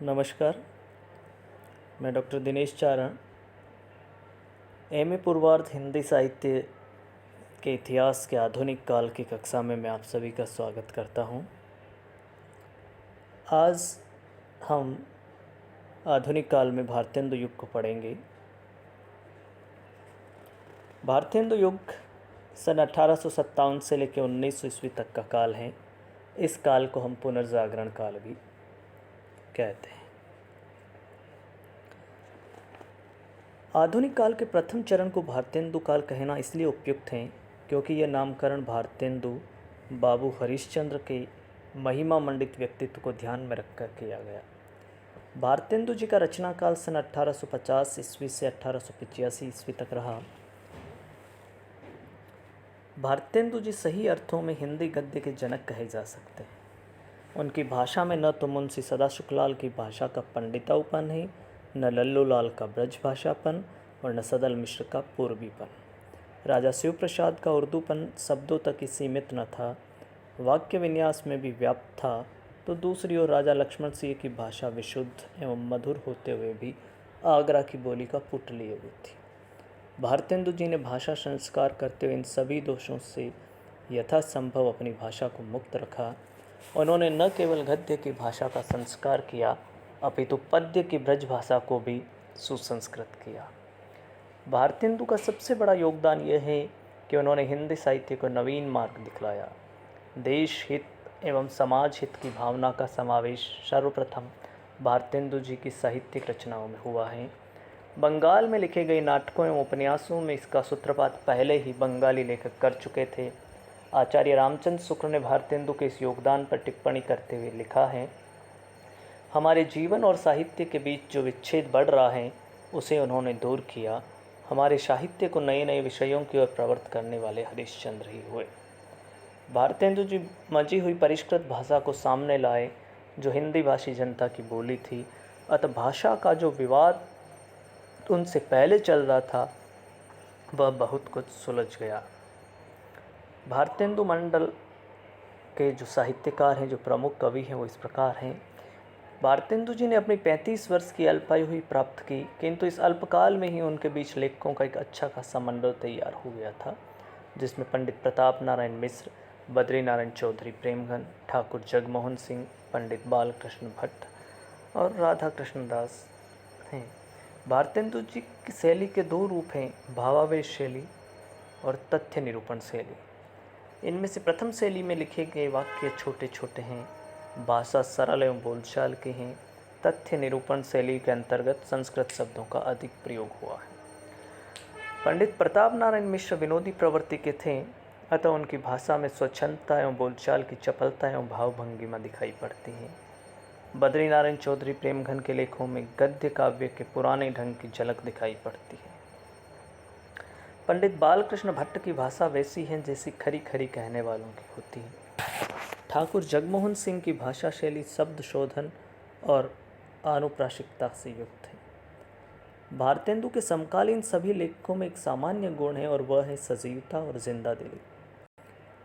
नमस्कार। मैं डॉक्टर दिनेश चारण एमए पूर्वार्ध हिंदी साहित्य के इतिहास के आधुनिक काल की कक्षा में मैं आप सभी का स्वागत करता हूं। आज हम आधुनिक काल में भारतेंदु युग को पढ़ेंगे। भारतेंदु युग सन 1857 से लेकर 1900 ईस्वी तक का काल है। इस काल को हम पुनर्जागरण काल भी कहते हैं। आधुनिक काल के प्रथम चरण को भारतेंदु काल कहना इसलिए उपयुक्त है क्योंकि यह नामकरण भारतेंदु बाबू हरिश्चंद्र के महिमा मंडित व्यक्तित्व को ध्यान में रखकर किया गया। भारतेंदु जी का रचना काल सन 1850 ईस्वी से 1885 ईस्वी तक रहा। भारतेंदु जी सही अर्थों में हिंदी गद्य के जनक कहे जा सकते हैं। उनकी भाषा में न तो मुंशी सदाशिवलाल की भाषा का पंडिताऊपन है, न लल्लू लाल का ब्रज भाषापन और न सदल मिश्र का पूर्वीपन। राजा शिव प्रसाद का उर्दूपन शब्दों तक ही सीमित न था, वाक्य विन्यास में भी व्याप्त था, तो दूसरी ओर राजा लक्ष्मण सिंह की भाषा विशुद्ध एवं मधुर होते हुए भी आगरा की बोली का पुट लिए हुई थी। भारतेंदु जी ने भाषा संस्कार करते हुए इन सभी दोषों से यथासंभव अपनी भाषा को मुक्त रखा। उन्होंने न केवल गद्य की भाषा का संस्कार किया अपितु पद्य की ब्रज भाषा को भी सुसंस्कृत किया। भारतेंदु का सबसे बड़ा योगदान यह है कि उन्होंने हिंदी साहित्य को नवीन मार्ग दिखलाया। देश हित एवं समाज हित की भावना का समावेश सर्वप्रथम भारतेंदु जी की साहित्यिक रचनाओं में हुआ है। बंगाल में लिखे गए नाटकों एवं उपन्यासों में इसका सूत्रपात पहले ही बंगाली लेखक कर चुके थे। आचार्य रामचंद्र शुक्ल ने भारतेंदु के इस योगदान पर टिप्पणी करते हुए लिखा है, हमारे जीवन और साहित्य के बीच जो विच्छेद बढ़ रहा है उसे उन्होंने दूर किया। हमारे साहित्य को नए नए विषयों की ओर प्रवृत्त करने वाले हरिश्चंद्र ही हुए। भारतेंदु जी मजी हुई परिष्कृत भाषा को सामने लाए जो हिंदी भाषी जनता की बोली थी। अतः भाषा का जो विवाद उनसे पहले चल रहा था वह बहुत कुछ सुलझ गया। भारतेंदु मंडल के जो साहित्यकार हैं, जो प्रमुख कवि हैं, वो इस प्रकार हैं। भारतेंदु जी ने अपनी 35 वर्ष की अल्पायु ही प्राप्त की, किंतु इस अल्पकाल में ही उनके बीच लेखकों का एक अच्छा खासा मंडल तैयार हो गया था, जिसमें पंडित प्रताप नारायण मिश्र, बद्री नारायण चौधरी प्रेमघन, ठाकुर जगमोहन सिंह, पंडित बालकृष्ण भट्ट और राधा कृष्ण दास हैं। भारतेंदु जी की शैली के दो रूप हैं, भावावेश शैली और तथ्य निरूपण शैली। इनमें से प्रथम शैली में लिखे गए वाक्य छोटे छोटे हैं, भाषा सरल एवं बोलचाल की हैं। तथ्य निरूपण शैली के अंतर्गत संस्कृत शब्दों का अधिक प्रयोग हुआ है। पंडित प्रताप नारायण मिश्र विनोदी प्रवृत्ति के थे, अतः उनकी भाषा में स्वच्छंदता एवं बोलचाल की चपलता एवं भावभंगिमा दिखाई पड़ती है। बद्री नारायण चौधरी प्रेमघन के लेखों में गद्य काव्य के पुराने ढंग की झलक दिखाई पड़ती है। पंडित बालकृष्ण भट्ट की भाषा वैसी है जैसी खरी खरी कहने वालों की होती है। ठाकुर जगमोहन सिंह की भाषा शैली शब्द शोधन और आनुप्रासिकता से युक्त है। भारतेंदु के समकालीन सभी लेखकों में एक सामान्य गुण है और वह है सजीवता और जिंदा दिली।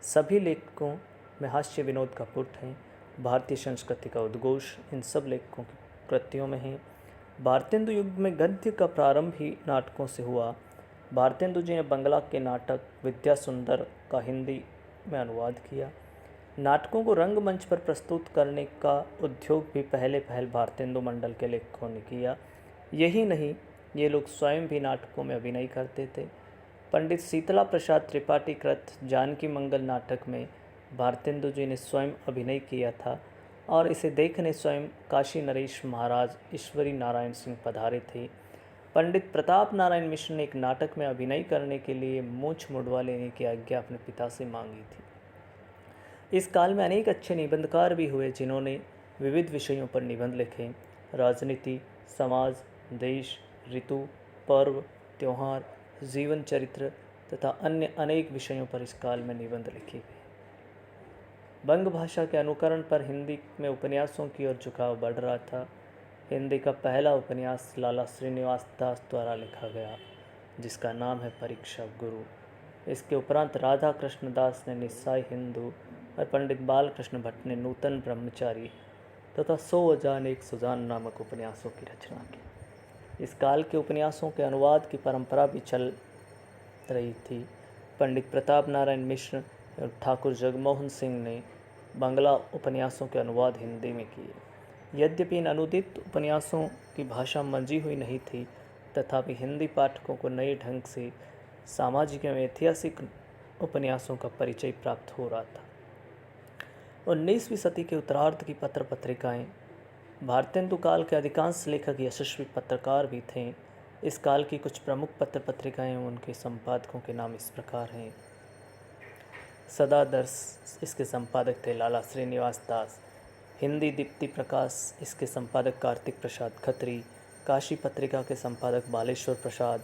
सभी लेखकों में हास्य विनोद का पुट है, भारतीय संस्कृति का उद्घोष इन सब लेखकों की कृतियों में है। भारतेंदु युग में गद्य का प्रारंभ ही नाटकों से हुआ। भारतेंदु जी ने बंगला के नाटक विद्या सुंदर का हिंदी में अनुवाद किया। नाटकों को रंगमंच पर प्रस्तुत करने का उद्योग भी पहले भारतेंदु मंडल के लेखकों ने किया। यही नहीं, ये लोग स्वयं भी नाटकों में अभिनय करते थे। पंडित शीतला प्रसाद त्रिपाठी कृत जानकी मंगल नाटक में भारतेंदु जी ने स्वयं अभिनय किया था और इसे देखने स्वयं काशी नरेश महाराज ईश्वरी नारायण सिंह पधारे थे। पंडित प्रताप नारायण मिश्र ने एक नाटक में अभिनय करने के लिए मूंछ मुड़वा लेने की आज्ञा अपने पिता से मांगी थी। इस काल में अनेक अच्छे निबंधकार भी हुए जिन्होंने विविध विषयों पर निबंध लिखे। राजनीति, समाज, देश, ऋतु, पर्व, त्यौहार, जीवन चरित्र तथा अन्य अनेक विषयों पर इस काल में निबंध लिखे गए। बंग भाषा के अनुकरण पर हिंदी में उपन्यासों की ओर झुकाव बढ़ रहा था। हिंदी का पहला उपन्यास लाला श्रीनिवास दास द्वारा लिखा गया, जिसका नाम है परीक्षा गुरु। इसके उपरांत राधा कृष्ण दास ने निस्साय हिंदू और पंडित बालकृष्ण भट्ट ने नूतन ब्रह्मचारी तथा 100 सुजान नामक उपन्यासों की रचना की। इस काल के उपन्यासों के अनुवाद की परंपरा भी चल रही थी। पंडित प्रताप नारायण मिश्र और ठाकुर जगमोहन सिंह ने बांग्ला उपन्यासों के अनुवाद हिंदी में किए। यद्यपि इन अनुदित उपन्यासों की भाषा मंजी हुई नहीं थी, तथापि हिंदी पाठकों को नए ढंग से सामाजिक एवं ऐतिहासिक उपन्यासों का परिचय प्राप्त हो रहा था। 19वीं सदी के उत्तरार्ध की पत्र पत्रिकाएं, भारतेंदु काल के अधिकांश लेखक यशस्वी पत्रकार भी थे। इस काल की कुछ प्रमुख पत्र पत्रिकाएं एवं उनके संपादकों के नाम इस प्रकार हैं। सदादर्श, इसके संपादक थे लाला श्रीनिवास दास। हिंदी दीप्ति प्रकाश, इसके संपादक कार्तिक प्रसाद खत्री। काशी पत्रिका के संपादक बालेश्वर प्रसाद।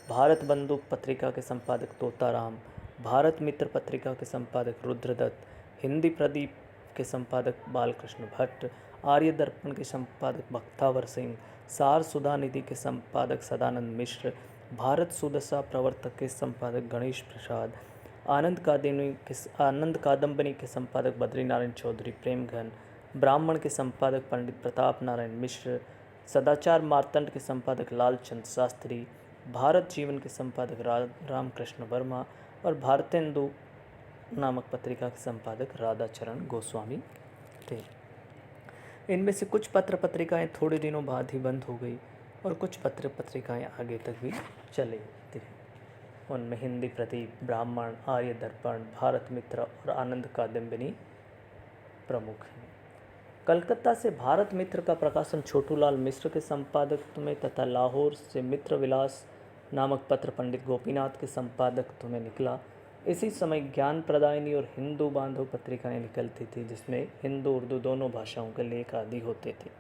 भारत बंदूक पत्रिका के संपादक तोताराम। भारत मित्र पत्रिका के संपादक रुद्रदत्त। हिंदी प्रदीप के संपादक बालकृष्ण भट्ट। आर्य दर्पण के संपादक बख्तावर सिंह। सार सुधा निधि के संपादक सदानंद मिश्र। भारत सुदशा प्रवर्तक के संपादक गणेश प्रसाद। आनंद कादम्बनी के संपादक बद्रीनारायण चौधरी प्रेमघन। ब्राह्मण के संपादक पंडित प्रताप नारायण मिश्र। सदाचार मार्तंड के संपादक लालचंद शास्त्री। भारत जीवन के संपादक रामकृष्ण वर्मा और भारतेंदु नामक पत्रिका के संपादक राधाचरण गोस्वामी थे। इनमें से कुछ पत्र पत्रिकाएं थोड़े दिनों बाद ही बंद हो गई और कुछ पत्र पत्रिकाएं आगे तक भी चली थी। उनमें हिंदी प्रदीप, ब्राह्मण, आर्य दर्पण, भारत मित्र और आनंद कादम्बिनी प्रमुख हैं। कलकत्ता से भारत मित्र का प्रकाशन छोटूलाल मिश्र के संपादकत्व में तथा लाहौर से मित्र विलास नामक पत्र पंडित गोपीनाथ के संपादकत्व में निकला। इसी समय ज्ञान प्रदायिनी और हिंदू बांधव पत्रिकाएं निकलती थी, जिसमें हिंदू उर्दू दोनों भाषाओं के लेख आदि होते थे।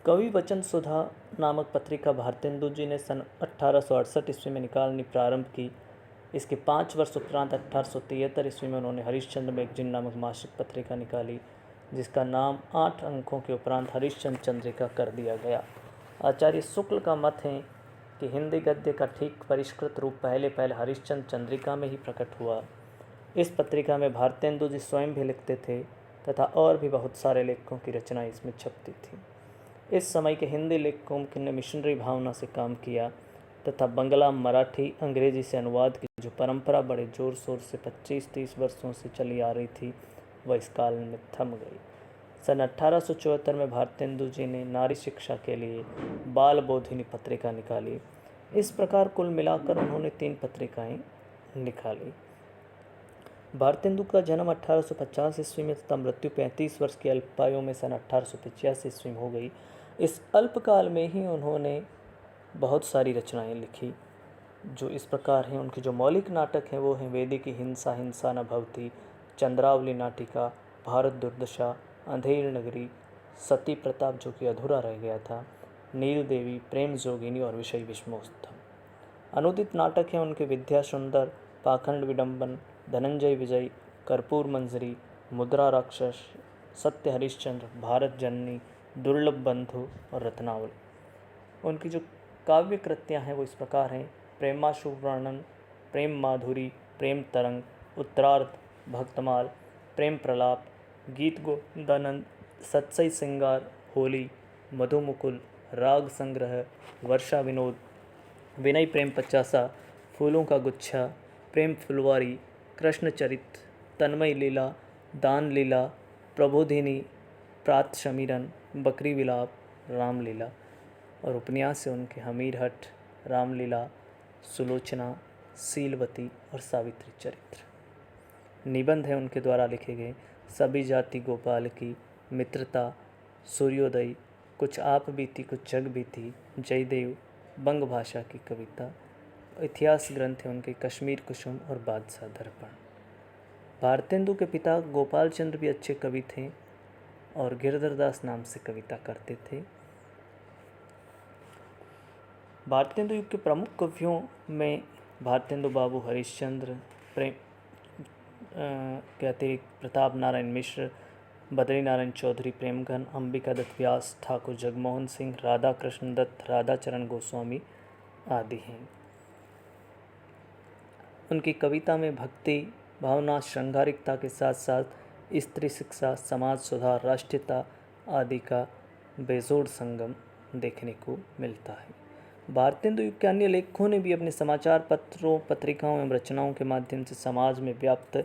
कवि वचन सुधा नामक पत्रिका भारतेंदु जी ने सन 1868 ईस्वी में निकालनी प्रारंभ की। इसके 5 वर्ष उपरांत 1873 ईस्वी में उन्होंने हरिश्चंद्र मैगजीन नामक मासिक पत्रिका निकाली, जिसका नाम 8 अंकों के उपरांत हरिश्चंद्र चंद्रिका कर दिया गया। आचार्य शुक्ल का मत है कि हिंदी गद्य का ठीक परिष्कृत रूप पहले हरिश्चंद्र चंद्रिका में ही प्रकट हुआ। इस पत्रिका में भारतेंदु जी स्वयं भी लिखते थे तथा और भी बहुत सारे लेखकों की रचनाएं इसमें छपती थी। इस समय के हिंदी लेखकों ने मिशनरी भावना से काम किया तथा बंगला, मराठी, अंग्रेजी से अनुवाद की जो परंपरा बड़े जोर शोर से 25-30 वर्षों से चली आ रही थी, वह इस काल में थम गई। सन 1874 में भारतेंदु जी ने नारी शिक्षा के लिए बाल बोधिनी पत्रिका निकाली। इस प्रकार कुल मिलाकर उन्होंने 3 पत्रिकाएं निकाली। भारतेंदु का जन्म 1850 ईस्वी में तथा मृत्यु 35 वर्ष की अल्पायु में सन 1885 ईस्वी में हो गई। इस अल्पकाल में ही उन्होंने बहुत सारी रचनाएं लिखी, जो इस प्रकार हैं। उनके जो मौलिक नाटक हैं वो हैं वेदी की हिंसा, हिंसा न भवती, चंद्रावली नाटिका, भारत दुर्दशा, अंधेर नगरी, सती प्रताप जो कि अधूरा रह गया था, नील देवी, प्रेम जोगिनी और विषय विष्णोत्थम। अनुदित नाटक हैं उनके विद्या सुंदर, पाखंड विडंबन, धनंजय विजय, कर्पूर मंजरी, मुद्रा राक्षस, सत्य हरिश्चंद्र, भारत जननी, दुर्लभ बंधु और रत्नावल। उनकी जो काव्य कृतियाँ हैं वो इस प्रकार हैं: प्रेमाशु वर्णन, प्रेम माधुरी, प्रेम तरंग, उत्तरार्ध, भक्तमाल, प्रेम प्रलाप, गीत गोविंदानंद, सत्सई सिंगार, होली, मधुमुकुल, राग संग्रह, वर्षा विनोद, विनय प्रेम पचासा, फूलों का गुच्छा, प्रेम फुलवारी, कृष्ण चरित, तन्मय लीला, दान लीला, प्रबोधिनी, प्रात शमीरन, बकरी विलाप, रामलीला। और उपन्यास से उनके हमीरहट, रामलीला, सुलोचना, सीलवती और सावित्री चरित्र। निबंध है उनके द्वारा लिखे गए सभी जाति गोपाल की, मित्रता, सूर्योदय, कुछ आप बीती कुछ जग बीती, जयदेव, बंग भाषा की कविता। इतिहास ग्रंथ है उनके कश्मीर कुसुम और बादशाह दर्पण। भारतेंदु के पिता गोपाल चंद्र भी अच्छे कवि थे और गिरधर दास नाम से कविता करते थे। भारतेंदु युग के प्रमुख कवियों में भारतेंदु बाबू, हरिश्चंद्र, प्रेम के अतिरिक्त प्रताप नारायण मिश्र, बद्री नारायण चौधरी प्रेमघन, अंबिका दत्त व्यास, ठाकुर जगमोहन सिंह, राधा कृष्ण दत्त, राधाचरण गोस्वामी आदि हैं। उनकी कविता में भक्ति भावना, श्रृंगारिकता के साथ साथ स्त्री शिक्षा, समाज सुधार, राष्ट्रीयता, आदि का बेजोड़ संगम देखने को मिलता है। भारतेंदु युग के अन्य लेखकों ने भी अपने समाचार पत्रों, पत्रिकाओं एवं रचनाओं के माध्यम से समाज में व्याप्त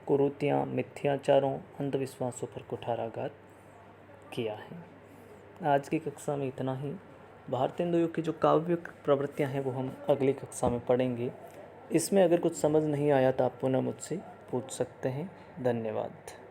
कुरीतियाँ, मिथ्याचारों, अंधविश्वासों पर कुठाराघात किया है। आज की कक्षा में इतना ही। भारतेंदु युग की जो काव्य प्रवृत्तियाँ हैं वो हम अगली कक्षा में पढ़ेंगे। इसमें अगर कुछ समझ नहीं आया तो आप पुनः मुझसे पूछ सकते हैं। धन्यवाद।